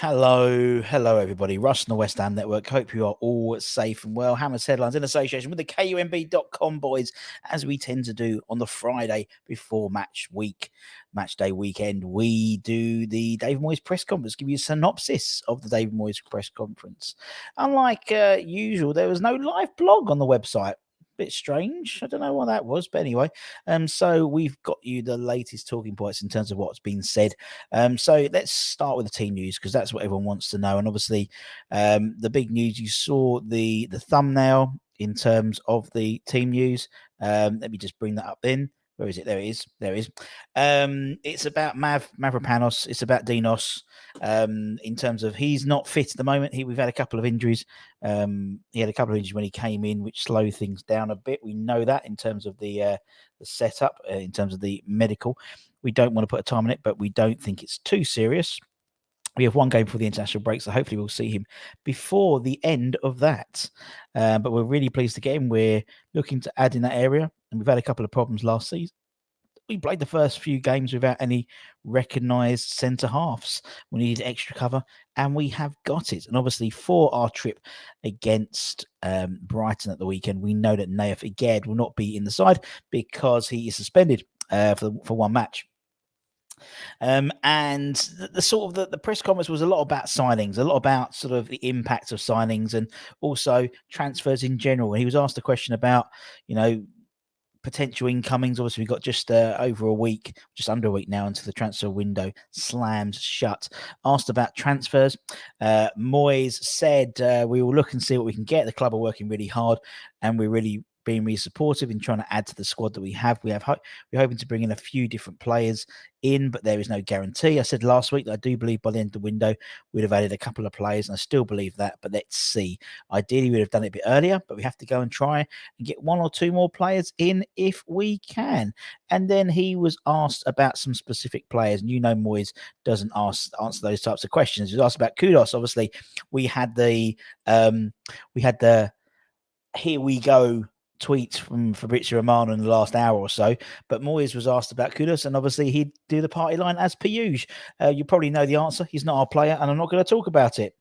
Hello, everybody. Russ and the West Ham Network. Hope you are all safe and well. Hammer's headlines in association with the KUMB.com boys, as we tend to do on the Friday before match day weekend. We do the David Moyes press conference, give you a synopsis of the David Moyes press conference. Unlike usual, there was no live blog on the website. Bit strange. I don't know what that was, but anyway. So we've got you the latest talking points in terms of what's been said. So let's start with the team news because that's what everyone wants to know. And obviously, the big news, you saw the thumbnail in terms of the team news. Let me just bring that up then. Where is it? There it is. There it is. It's about Mavropanos. It's about Dinos. In terms of he's not fit at the moment. We've had a couple of injuries. He had a couple of injuries when he came in, which slowed things down a bit. We know that in terms of the setup, in terms of the medical. We don't want to put a time on it, but we don't think it's too serious. We have one game for the international break, so hopefully we'll see him before the end of that. But we're really pleased to get him. We're looking to add in that area, and we've had a couple of problems last season. We played the first few games without any recognised centre halves. We needed extra cover, and we have got it. And obviously, for our trip against Brighton at the weekend, we know that Naif Iged will not be in the side because he is suspended for one match. And the sort of the press conference was a lot about signings, a lot about sort of the impact of signings, and also transfers in general. And he was asked a question about, potential incomings. Obviously, we've got just over a week, just under a week now until the transfer window slams shut. Asked about transfers. Moyes said, we will look and see what we can get. The club are working really hard, and we're really being really supportive in trying to add to the squad that we have. We're hoping to bring in a few different players in, but there is no guarantee. I said last week that I do believe by the end of the window we'd have added a couple of players, and I still believe that, but let's see. Ideally, we'd have done it a bit earlier, but we have to go and try and get one or two more players in if we can. And then he was asked about some specific players, and Moyes doesn't answer those types of questions. He was asked about Kudos. Obviously, we had the here we go tweet from Fabrizio Romano in the last hour or so, but Moyes was asked about Kudos, and obviously he'd do the party line as per usual. You probably know the answer. He's not our player, and I'm not going to talk about it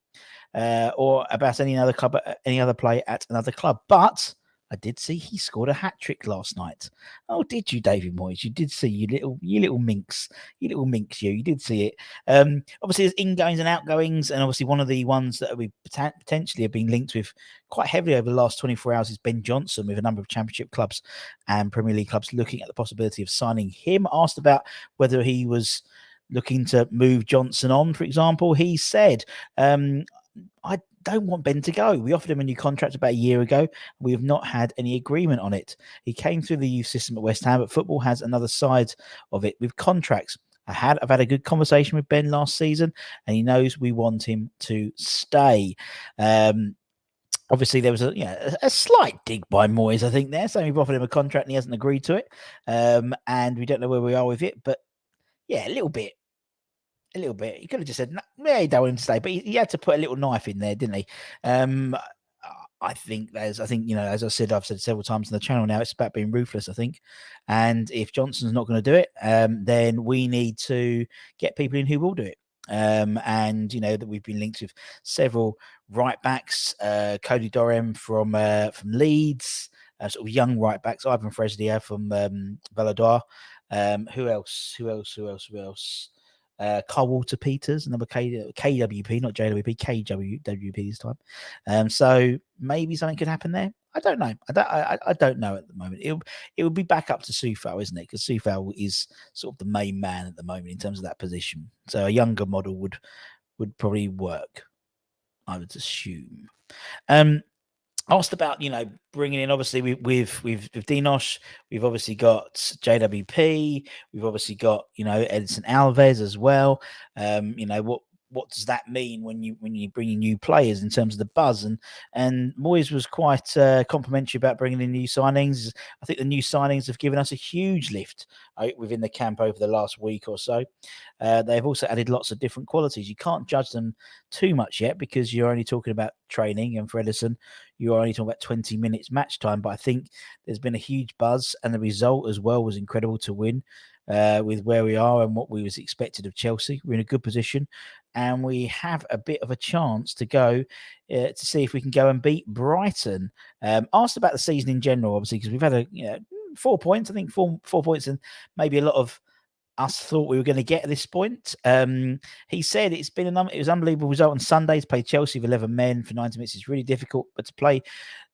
or about any other club, any other player at another club. But I did see he scored a hat-trick last night. Oh, did you, David Moyes? You did see, you little minx. You did see it. Obviously, there's ingoings and outgoings, and obviously one of the ones that we potentially have been linked with quite heavily over the last 24 hours is Ben Johnson, with a number of Championship clubs and Premier League clubs looking at the possibility of signing him. Asked about whether he was looking to move Johnson on, for example, he said, I don't want Ben to go. We offered him a new contract about a year ago. We have not had any agreement on it. He came through the youth system at West Ham, but football has another side of it with contracts. I've had a good conversation with Ben last season, and he knows we want him to stay. Obviously, there was a slight dig by Moyes, I think, there. So we've offered him a contract and he hasn't agreed to it. And we don't know where we are with it. But yeah, a little bit. He could have just said, "Yeah, he don't want him to stay," but he had to put a little knife in there, didn't he? I think, as I said, I've said several times on the channel now, it's about being ruthless, I think. And if Johnson's not going to do it, then we need to get people in who will do it. And that we've been linked with several right backs, Cody Dorem from Leeds, sort of young right backs, Ivan Fresdia from Valladolid. Who else? Carl Walter Peters, another KWP, not JWP, KWP this time. So maybe something could happen there. I don't know. I don't know at the moment. It would be back up to Soufal, isn't it? Because Soufal is sort of the main man at the moment in terms of that position. So a younger model would probably work, I would assume. Asked about, bringing in, obviously, with Dinos, we've obviously got JWP, we've obviously got, Edison Alves as well. What does that mean when you bring in new players in terms of the buzz? And Moyes was quite complimentary about bringing in new signings. I think the new signings have given us a huge lift within the camp over the last week or so. They've also added lots of different qualities. You can't judge them too much yet because you're only talking about training, and for Edison, you're only talking about 20 minutes match time. But I think there's been a huge buzz, and the result as well was incredible to win. With where we are and what we was expected of Chelsea. We're in a good position. and we have a bit of a chance to go to see if we can go and beat Brighton. Asked about the season in general, obviously, because we've had 4 points. I think four points, and maybe a lot of us thought we were going to get at this point. He said it was an unbelievable result on Sunday to play Chelsea with 11 men for 90 minutes. It's really difficult, but to play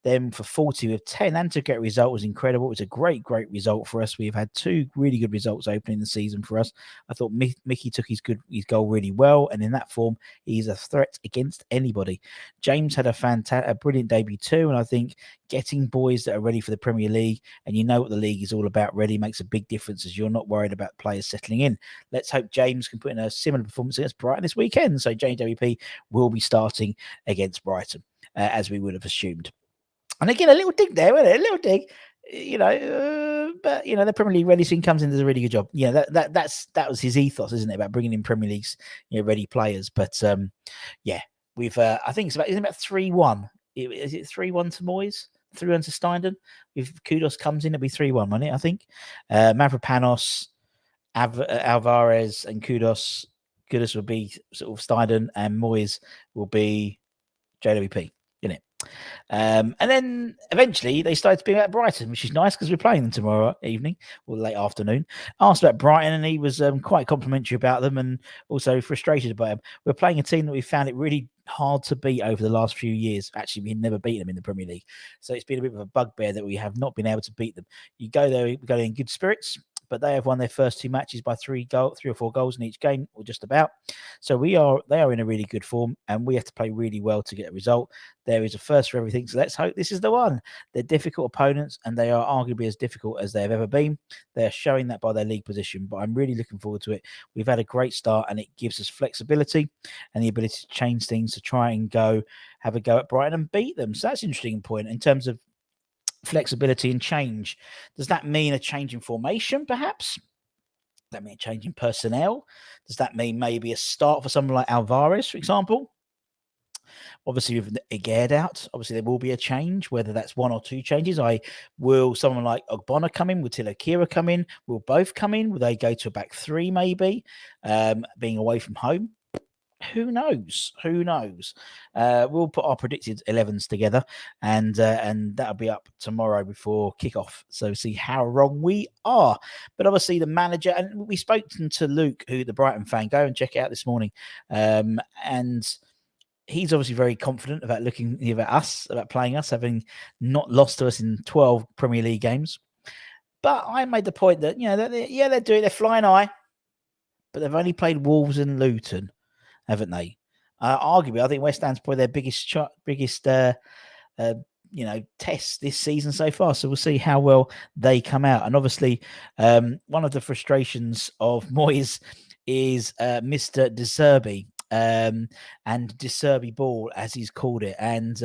them for 40 with 10 and to get a result was incredible. It was a great result for us. We've had 2 really good results opening the season for us. I thought Mickey took his goal really well, and in that form, he's a threat against anybody. James had a brilliant debut too, and I think getting boys that are ready for the Premier League, and you know what the league is all about, ready, makes a big difference as you're not worried about players settling in. Let's hope James can put in a similar performance against Brighton this weekend. So JWP will be starting against Brighton, as we would have assumed. And again, a little dig there, wasn't it? A little dig, but the Premier League ready soon comes in, does a really good job. That was his ethos, isn't it, about bringing in Premier League's ready players. But we've I think it's about 3-1. Is it 3-1 to Moyes? 3-1 to Steindon. If Kudos comes in, it'll be 3-1, won't it? I think Mavropanos, Alvarez, and Kudos will be sort of Steindon, and Moyes will be JWP, isn't it? And then eventually they started speaking about Brighton, which is nice because we're playing them tomorrow evening or late afternoon. Asked about Brighton, and he was quite complimentary about them and also frustrated about them. We're playing a team that we found it really hard to beat over the last few years. Actually, we've never beaten them in the Premier League, so it's been a bit of a bugbear that we have not been able to beat them. We go there in good spirits, but they have won their first 2 matches by 3 or 4 goals in each game, or just about. So they are in a really good form, and we have to play really well to get a result. There is a first for everything, so let's hope this is the one. They're difficult opponents, and they are arguably as difficult as they have ever been. They're showing that by their league position, but I'm really looking forward to it. We've had a great start, and it gives us flexibility and the ability to change things to try and have a go at Brighton and beat them. So that's an interesting point in terms of flexibility and change. Does that mean a change in formation, perhaps? Does that mean a change in personnel? Does that mean maybe a start for someone like Alvarez, for example? Obviously, with Egerd out, obviously there will be a change, whether that's 1 or 2 changes. Will someone like Ogbonna come in? Will Tilakira come in? Will both come in? Will they go to a back 3 maybe, being away from home? Who knows? We'll put our predicted 11s together, and that'll be up tomorrow before kickoff. So see how wrong we are. But obviously the manager, and we spoke to Luke, who the Brighton fan, go and check it out this morning, and he's obviously very confident about about playing us, having not lost to us in 12 Premier League games. But I made the point that they're doing, they're flying high, but they've only played Wolves and Luton, haven't they? Arguably, I think West Ham's probably their biggest test this season so far. So we'll see how well they come out. And obviously, one of the frustrations of Moyes is Mr. De Zerbi. And De Zerbi ball, as he's called it. And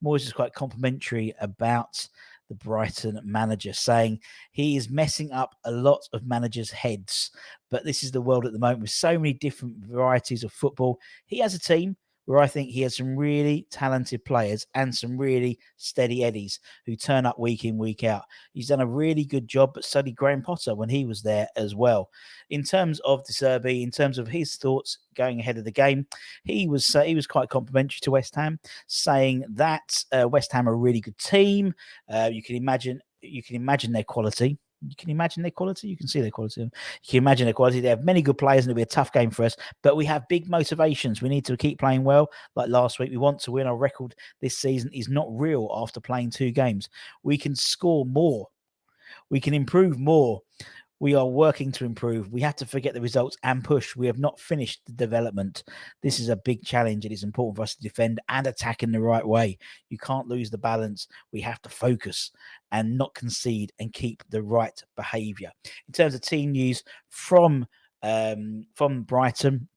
Moyes is quite complimentary about the Brighton manager, saying he is messing up a lot of managers' heads. But this is the world at the moment with so many different varieties of football. He has a team where I think he has some really talented players and some really steady Eddies who turn up week in, week out. He's done a really good job, but so did Graham Potter when he was there as well. In terms of De Zerbi, in terms of his thoughts going ahead of the game, he was quite complimentary to West Ham, saying that West Ham are a really good team. You can imagine their quality. You can imagine their quality. You can see their quality. You can imagine their quality. They have many good players, and it'll be a tough game for us. But we have big motivations. We need to keep playing well. Like last week, we want to win. Our record this season is not real after playing 2 games. We can score more. We can improve more. We are working to improve. We have to forget the results and push. We have not finished the development. This is a big challenge. It is important for us to defend and attack in the right way. You can't lose the balance. We have to focus and not concede and keep the right behaviour. In terms of team news from Brighton,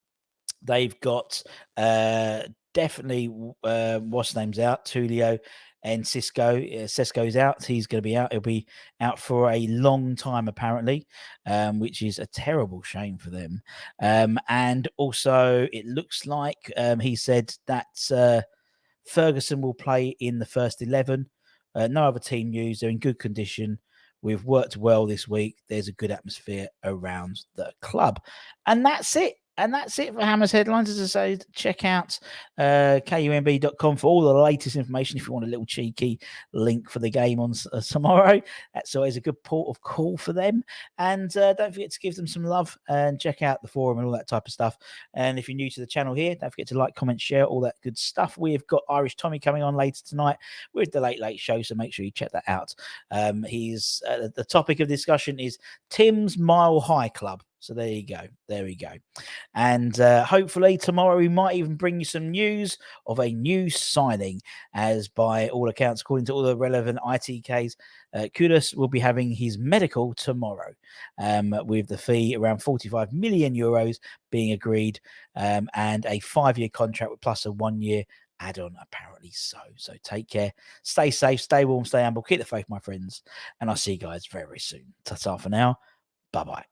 they've got definitely what's name's out, Tulio. And Sesko's out. He's going to be out. He'll be out for a long time, apparently, which is a terrible shame for them. And also, it looks like he said that Ferguson will play in the first 11. No other team news. They're in good condition. We've worked well this week. There's a good atmosphere around the club. And that's it. And that's it for Hammer's Headlines. As I say, check out kumb.com for all the latest information if you want a little cheeky link for the game on tomorrow. That's always a good port of call for them. And don't forget to give them some love and check out the forum and all that type of stuff. And if you're new to the channel here, don't forget to like, comment, share, all that good stuff. We've got Irish Tommy coming on later tonight with the Late Late Show, so make sure you check that out. He's the topic of discussion is Tim's Mile High Club. So there you go. There we go. And hopefully tomorrow we might even bring you some news of a new signing, as by all accounts, according to all the relevant ITKs, Kudos will be having his medical tomorrow, with the fee around 45 million euros being agreed, and a 5-year contract with plus a 1-year add-on, apparently so. So take care, stay safe, stay warm, stay humble, keep the faith, my friends, and I'll see you guys very, very soon. Ta-ta for now. Bye-bye.